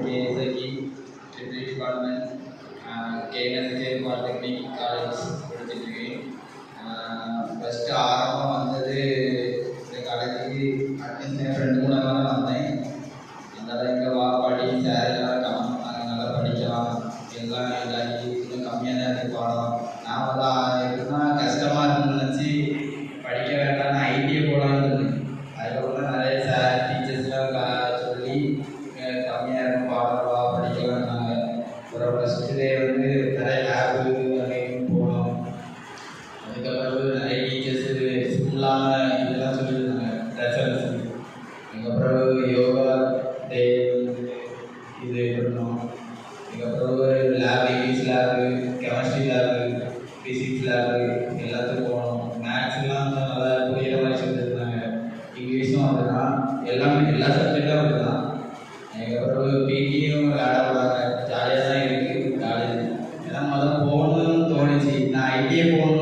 KSIT, Triple Department, KNSJ Polytechnic College படிச்சிருக்கேன். First ஆரம்பம் வந்தது இந்த காலேஜுக்கு அட்மிஷன் என் ஃப்ரெண்டு மூலமாக தான் வந்தேன். அதனால் இங்கே படி சார் எல்லாம் நல்லா படிக்கலாம், எல்லாம் எல்லாத்தையும் இன்னும் கம்மியாக தான் இருக்குது பாடம். நான் வந்து எப்படின்னா கஷ்டமாக இருக்குன்னு நினச்சி படிக்க வேண்டாம், நான் ஐடியை போகலான்னு இருந்தேன். அதுக்கப்புறம் நிறைய சார் டீச்சர்ஸ்லாம் சொல்லி கம்மியாக இருக்கும் பாடம் படிக்கலாம்னாங்க. அப்புறம் ஃபஸ்ட்டு டே வந்து நிறைய லேபு அங்கேயும் போனோம். அதுக்கப்புறம் நிறைய டீச்சர்ஸு சிம்பிளான இதெல்லாம் சொல்லியிருந்தாங்க ரெசல்ஸ். அதுக்கப்புறம் யோகா டே இது பண்ணோம். அதுக்கப்புறம் lab, English lab, chemistry lab, physics lab எல்லாத்துக்கும் போனோம். மேக்ஸ்லாம் நல்லா புரியிற மாதிரி சொல்லியிருந்தாங்க. இங்கிலீஷும் அப்படிதான், எல்லாமே எல்லா சப்ஜெக்டும் அப்படிதான். அதுக்கப்புறம் பிடியும் விளையாட விடாங்க, ஜாலியாக தான் இருக்குது காலேஜ். ஏன்னா முதல்ல போகணும்னு தோணுச்சு. நான் ஐடியை போகணும்